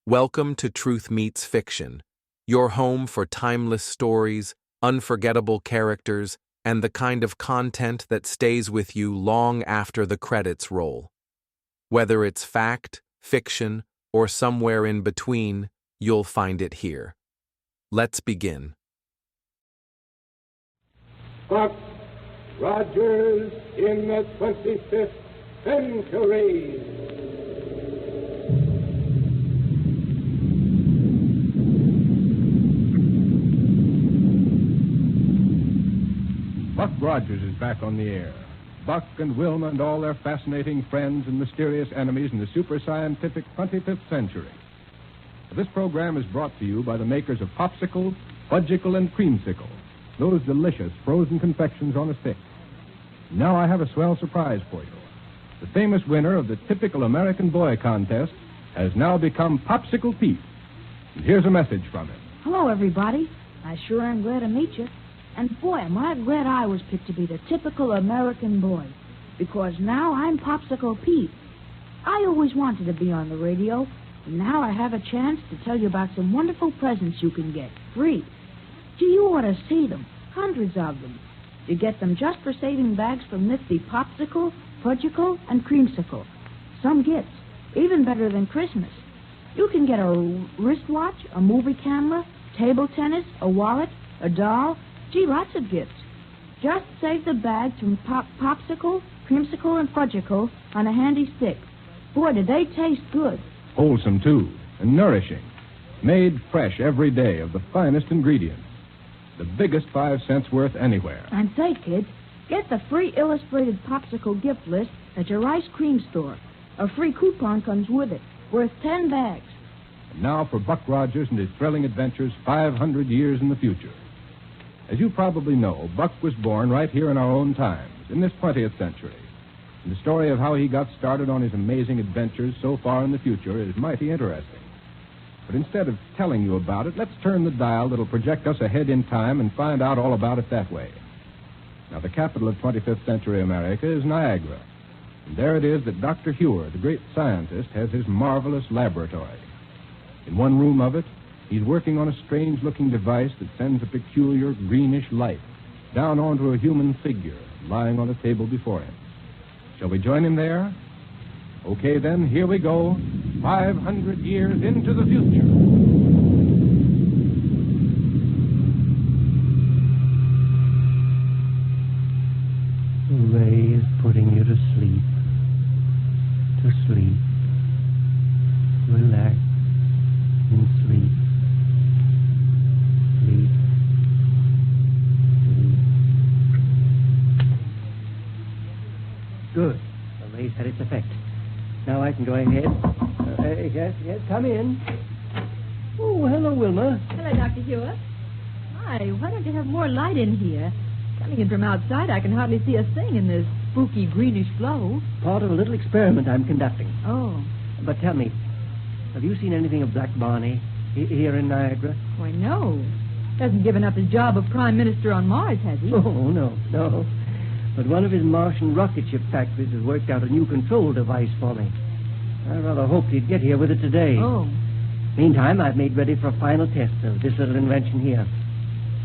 Welcome to Truth Meets Fiction, your home for timeless stories, unforgettable characters, and the kind of content that stays with you long after the credits roll. Whether it's fact, fiction, or somewhere in between, you'll find it here. Let's begin. Buck Rogers in the 25th century. Buck Rogers is back on the air. Buck and Wilma and all their fascinating friends and mysterious enemies in the super-scientific 25th century. This program is brought to you by the makers of Popsicle, Fudgicle, and Creamsicle, those delicious frozen confections on a stick. Now I have a swell surprise for you. The famous winner of the typical American boy contest has now become Popsicle Pete. And here's a message from him. Hello, everybody. I sure am glad to meet you. And boy, am I glad I was picked to be the typical American boy. Because now I'm Popsicle Pete. I always wanted to be on the radio, and now I have a chance to tell you about some wonderful presents you can get, free. Gee, you ought to see them. Hundreds of them. You get them just for saving bags from nifty Popsicle, Fudgicle, and Creamsicle. Some gifts, even better than Christmas. You can get a wristwatch, a movie camera, table tennis, a wallet, a doll. Gee, lots of gifts. Just save the bags from Popsicle, Creamsicle, and Fudgicle on a handy stick. Boy, do they taste good. Wholesome, too, and nourishing. Made fresh every day of the finest ingredients. The biggest 5 cents worth anywhere. And say, kids, get the free illustrated Popsicle gift list at your ice cream store. A free coupon comes with it, worth 10 bags. And now for Buck Rogers and his thrilling adventures 500 years in the future. As you probably know, Buck was born right here in our own times, in this 20th century. And the story of how he got started on his amazing adventures so far in the future is mighty interesting. But instead of telling you about it, let's turn the dial that'll project us ahead in time and find out all about it that way. Now, the capital of 25th century America is Niagara. And there it is that Dr. Hewer, the great scientist, has his marvelous laboratory. In one room of it, he's working on a strange-looking device that sends a peculiar greenish light down onto a human figure lying on a table before him. Shall we join him there? Okay, then, here we go, 500 years into the future. The ray is putting you to sleep. To sleep. Relax and sleep. Sleep. Sleep. Good. The ray's had its effect. Now I can go ahead. Yes, come in. Oh, hello, Wilma. Hello, Dr. Hewer. My, why don't you have more light in here? Coming in from outside, I can hardly see a thing in this spooky greenish glow. Part of a little experiment I'm conducting. Oh. But tell me, have you seen anything of Black Barney here in Niagara? Why, no. Hasn't given up his job of Prime Minister on Mars, has he? Oh, no. But one of his Martian rocket ship factories has worked out a new control device for me. I rather hoped he'd get here with it today. Oh. Meantime, I've made ready for a final test of this little invention here.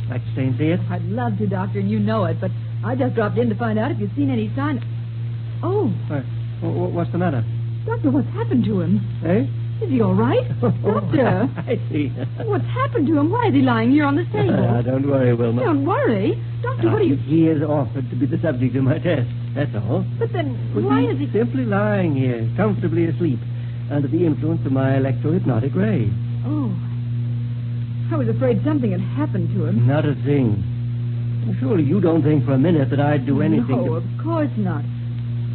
Like to stay and see it? I'd love to, Doctor, and you know it, but I just dropped in to find out if you'd seen any sign. Oh. What's the matter? Doctor, what's happened to him? Eh? Is he all right? Doctor! I see. What's happened to him? Why is he lying here on the table? Don't worry, Wilma. Don't worry. Doctor, what are you... He has offered to be the subject of my test. That's all. But then, why is he... Simply lying here, comfortably asleep, under the influence of my electro-hypnotic ray. Oh. I was afraid something had happened to him. Not a thing. Surely you don't think for a minute that I'd do anything No, of course not.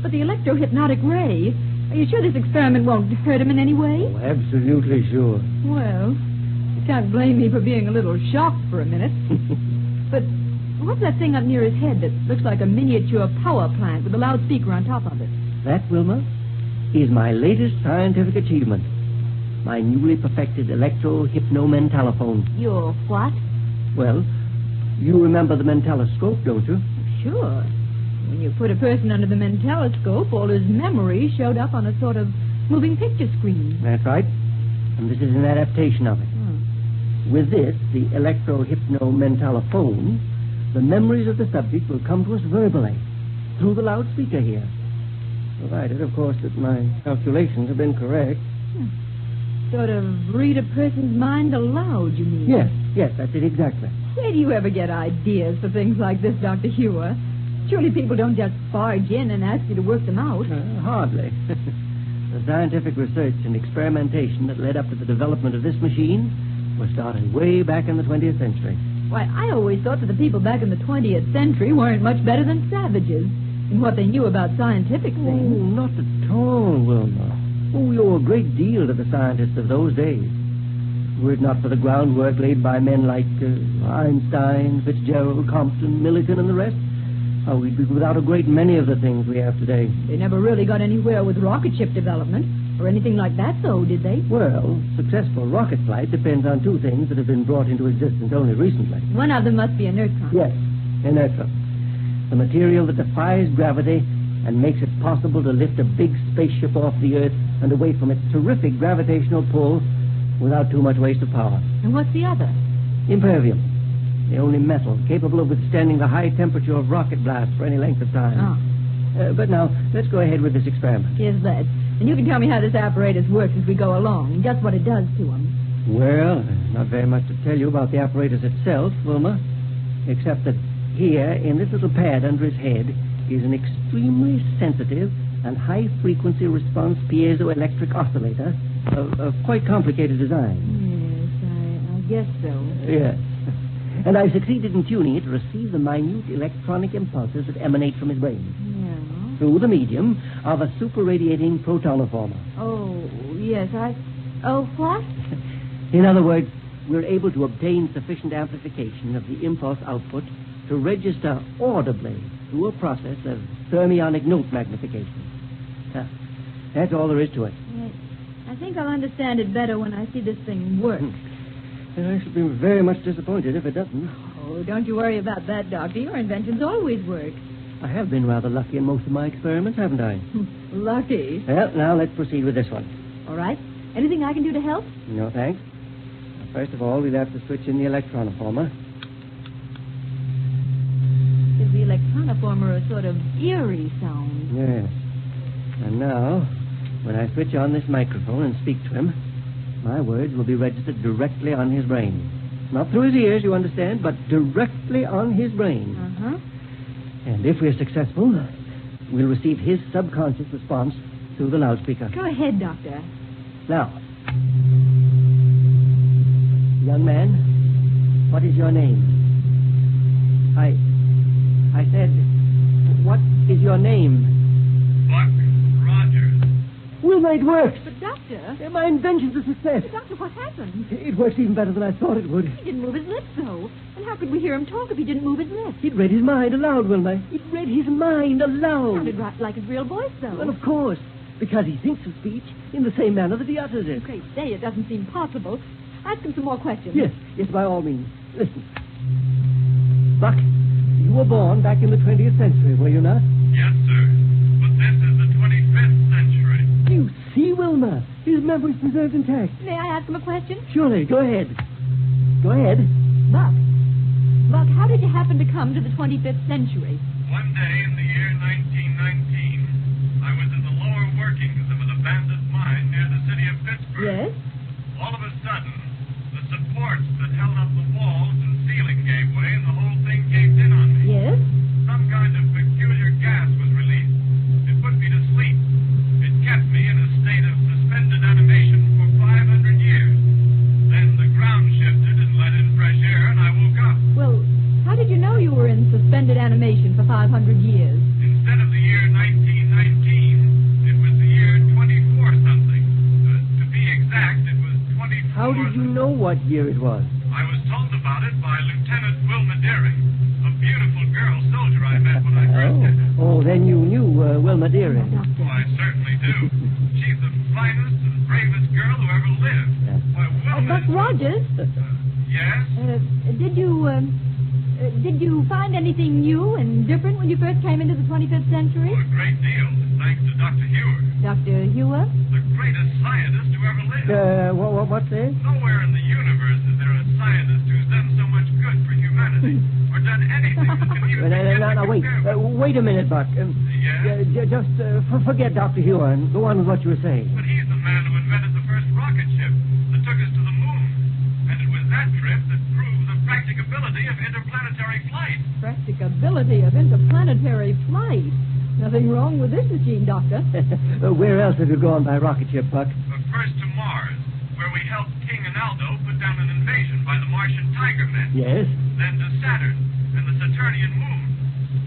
But the electro-hypnotic ray... Are you sure this experiment won't hurt him in any way? Oh, absolutely sure. Well, you can't blame me for being a little shocked for a minute. But what's that thing up near his head that looks like a miniature power plant with a loudspeaker on top of it? That, Wilma, is my latest scientific achievement. My newly perfected electro-hypno-mentalophone. Your what? Well, you remember the mentaloscope, don't you? Sure. When you put a person under the mentaloscope, all his memory showed up on a sort of moving picture screen. That's right. and this is an adaptation of it. With this, the electro-hypno-mentalophone, the memories of the subject will come to us verbally, through the loudspeaker here. Provided, of course, that my calculations have been correct. Sort of read a person's mind aloud, you mean? Yes, that's it exactly. Where do you ever get ideas for things like this, Dr. Hewer? Surely people don't just barge in and ask you to work them out. Hardly. The scientific research and experimentation that led up to the development of this machine was started way back in the 20th century. Why, I always thought that the people back in the 20th century weren't much better than savages in what they knew about scientific things. Oh, not at all, Wilma. Oh, we owe a great deal to the scientists of those days. Were it not for the groundwork laid by men like Einstein, Fitzgerald, Compton, Millikan, and the rest, we'd be without a great many of the things we have today. They never really got anywhere with rocket ship development or anything like that, though, did they? Well, successful rocket flight depends on two things that have been brought into existence only recently. One of them must be a neutron. Yes, inertron. The material that defies gravity and makes it possible to lift a big spaceship off the Earth and away from its terrific gravitational pull without too much waste of power. And what's the other? Impervium. The only metal capable of withstanding the high temperature of rocket blast for any length of time. But now, let's go ahead with this experiment. Yes, let's. And you can tell me how this apparatus works as we go along, and just what it does to them. Well, not very much to tell you about the apparatus itself, Wilma, except that here, in this little pad under his head, is an extremely sensitive and high-frequency response piezoelectric oscillator of quite complicated design. Yes, I guess so. Yes. And I've succeeded in tuning it to receive the minute electronic impulses that emanate from his brain. Yeah. Through the medium of a super-radiating protonoformer. Oh, yes, Oh, what? In other words, we're able to obtain sufficient amplification of the impulse output to register audibly through a process of thermionic note magnification. That's all there is to it. I think I'll understand it better when I see this thing work. I shall be very much disappointed if it doesn't. Oh, don't you worry about that, Doctor. Your inventions always work. I have been rather lucky in most of my experiments, haven't I? Lucky. Well, now let's proceed with this one. All right. Anything I can do to help? No, thanks. First of all, we'll have to switch in the electronoformer. Gives the electronoformer a sort of eerie sound. Yes. And now, when I switch on this microphone and speak to him, my words will be registered directly on his brain. Not through his ears, you understand, but directly on his brain. Uh-huh. And if we're successful, we'll receive his subconscious response through the loudspeaker. Go ahead, Doctor. Now, young man, what is your name? I said, what is your name? Buck Rogers. Wilma, it works. But, Doctor... My invention's a success. But, Doctor, what happened? It works even better than I thought it would. He didn't move his lips, though. And how could we hear him talk if he didn't move his lips? It read his mind aloud, Wilma. It read his mind aloud. Sounded right like his real voice, though. Well, of course, because he thinks of speech in the same manner that he utters it. Great day, it doesn't seem possible. Ask him some more questions. Yes, by all means. Listen. Buck, you were born back in the 20th century, were you not? Yes, sir. But this is the 25th century. You see, Wilma, his memory's preserved intact. May I ask him a question? Surely, go ahead. Go ahead. Buck, how did you happen to come to the 25th century? One day in the year 1919, I was in the lower workings of an abandoned mine near the city of Pittsburgh. Yes? All of a sudden, the supports that held up the walls and ceiling gave way and the whole thing caved in on me. Yes? Some kind of peculiar gas was released. It put me to sleep. It kept me in a state of suspended animation for 500 years. Then the ground shifted and let in fresh air and I woke up. Well, how did you know you were in suspended animation for 500 years? Instead of the year 1919, it was the year 24-something. To be exact, it was 24... How did you know what year it was? I was told about it by Lieutenant Wilma Deering, a beautiful girl soldier I met when I first did it. Oh, then you knew Wilma Deering. Oh, I certainly do. She's the finest and bravest girl who ever lived. Why, Wilma... Buck Rogers? Yes? Did you Did you find anything new and different when you first came into the 25th century? Oh, a great deal, thanks to Dr. Hewer, Dr. Hewer? the greatest scientist who ever lived. What's this? Nowhere in the universe is there a scientist who's done so much good for humanity, or done anything that can even begin to Wait. compare with. Wait a minute, Buck. Yes? Just forget Dr. Hewer and go on with what you were saying. But he's the man who invented the first rocket ship that took us to the moon. And it was that trip that proved the practicability of interplanetary flight. Practicability of interplanetary flight. Nothing wrong with this machine, Doctor. Where else have you gone by rocket ship, Buck? But first to Mars, where we helped King and Aldo put down an invasion by the Martian Tiger Men. Yes. Then to Saturn and the Saturnian moon,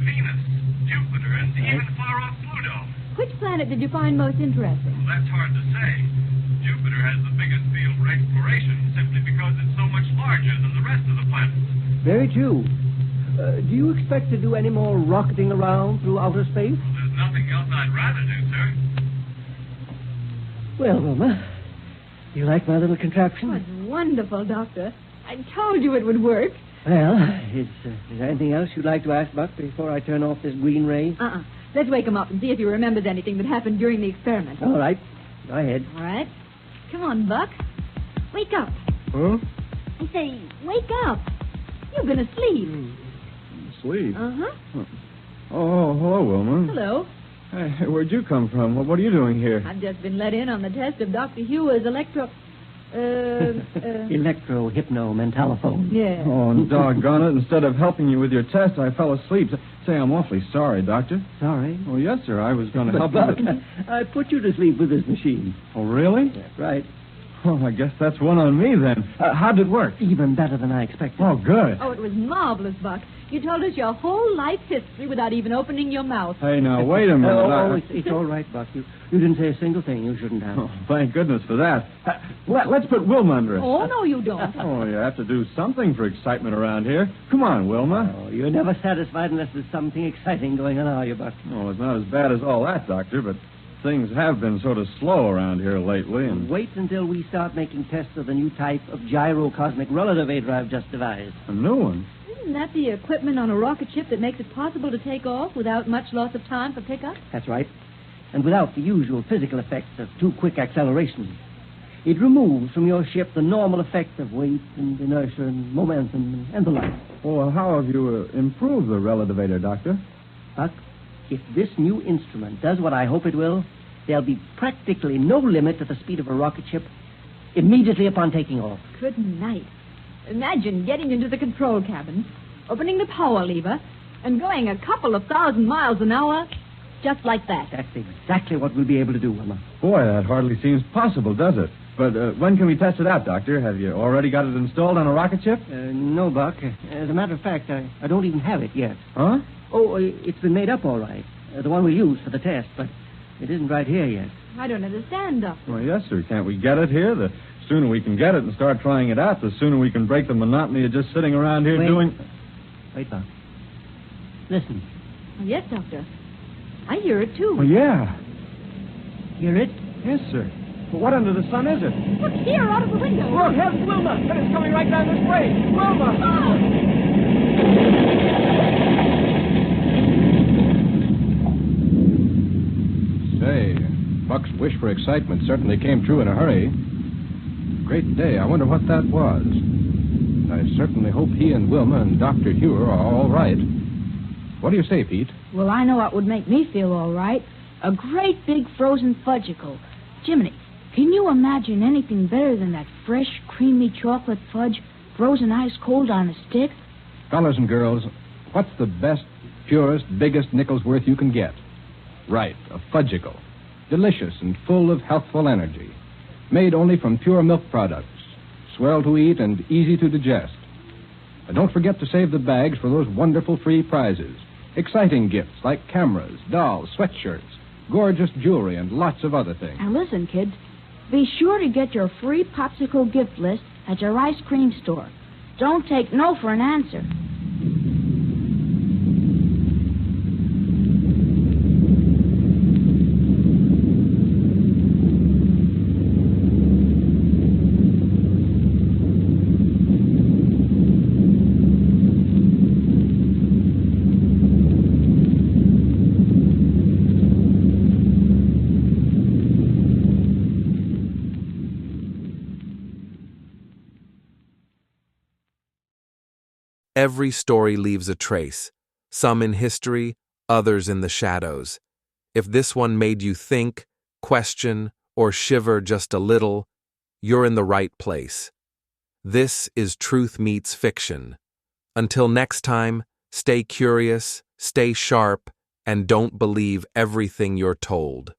Venus, Jupiter, and even far-off Pluto. Which planet did you find most interesting? Well, that's hard to say. Jupiter has the biggest field for exploration simply because it's so much larger than the rest of the planets. Very true. Do you expect to do any more rocketing around through outer space? Well, there's nothing else I'd rather do, sir. Well, Wilma, do you like my little contraption? Oh, it's wonderful, Doctor. I told you it would work. Well, is there anything else you'd like to ask, Buck, before I turn off this green ray? Let's wake him up and see if he remembers anything that happened during the experiment. All right. Go ahead. All right. Come on, Buck. Wake up. Huh? I say, wake up. You've been asleep. Sleep? Uh-huh. Oh, hello, Wilma. Hello. Hey, where'd you come from? What are you doing here? I've just been let in on the test of Dr. Hewer's Electro-hypno-mentalophone. Yeah. Oh, and doggone it. Instead of helping you with your test, I fell asleep. Say, I'm awfully sorry, Doctor. Sorry? Oh, yes, sir. I was going to help Buck, you. I put you to sleep with this machine. Oh, really? That's right. Oh, I guess that's one on me, then. How'd it work? Even better than I expected. Oh, good. Oh, it was marvelous, Buck. You told us your whole life history without even opening your mouth. Hey, now, wait a minute. It's all right, Buck. You didn't say a single thing you shouldn't have. Oh, thank goodness for that. Let's put Wilma under us. Oh, no, you don't. Oh, you have to do something for excitement around here. Come on, Wilma. Oh, you're never satisfied unless there's something exciting going on, are you, Buck? Oh, it's not as bad as all that, Doctor, but things have been sort of slow around here lately, and Wait until we start making tests of the new type of gyrocosmic relativator I've just devised. a new one. Isn't that the equipment on a rocket ship that makes it possible to take off without much loss of time for pickup? That's right. And without the usual physical effects of too quick acceleration. It removes from your ship the normal effects of weight and inertia and momentum and the like. Well, how have you improved the relativator, Doctor? Buck, if this new instrument does what I hope it will, there'll be practically no limit to the speed of a rocket ship immediately upon taking off. Good night. Imagine getting into the control cabin, opening the power lever, and going a couple of 1,000 miles an hour just like that. That's exactly what we'll be able to do, Wilma. Boy, that hardly seems possible, does it? But when can we test it out, Doctor? Have you already got it installed on a rocket ship? No, Buck. As a matter of fact, I don't even have it yet. Huh? Oh, it's been made up all right. The one we'll use for the test, but it isn't right here yet. I don't understand, Doctor. Well, yes, sir. Can't we get it here? The sooner we can get it and start trying it out, the sooner we can break the monotony of just sitting around here doing... Wait, Buck. Listen. Yes, Doctor. I hear it, too. Well, yeah. Hear it? Yes, sir. Well, what under the sun is it? Look here, out of the window. Look, here's Wilma. And it's coming right down this way. Wilma! Say, Buck's wish for excitement certainly came true in a hurry. Great day. I wonder what that was. I certainly hope he and Wilma and Dr. Hewer are all right. What do you say, Pete? Well, I know what would make me feel all right. A great big frozen fudgicle. Jiminy, can you imagine anything better than that fresh, creamy chocolate fudge frozen ice cold on a stick? Fellas and girls, what's the best, purest, biggest nickel's worth you can get? Right, a fudgicle. Delicious and full of healthful energy. Made only from pure milk products. Swell to eat and easy to digest. And don't forget to save the bags for those wonderful free prizes. Exciting gifts like cameras, dolls, sweatshirts, gorgeous jewelry, and lots of other things. Now listen, kids. Be sure to get your free popsicle gift list at your ice cream store. Don't take no for an answer. Every story leaves a trace, some in history, others in the shadows. If this one made you think, question, or shiver just a little, you're in the right place. This is Truth Meets Fiction. Until next time, stay curious, stay sharp, and don't believe everything you're told.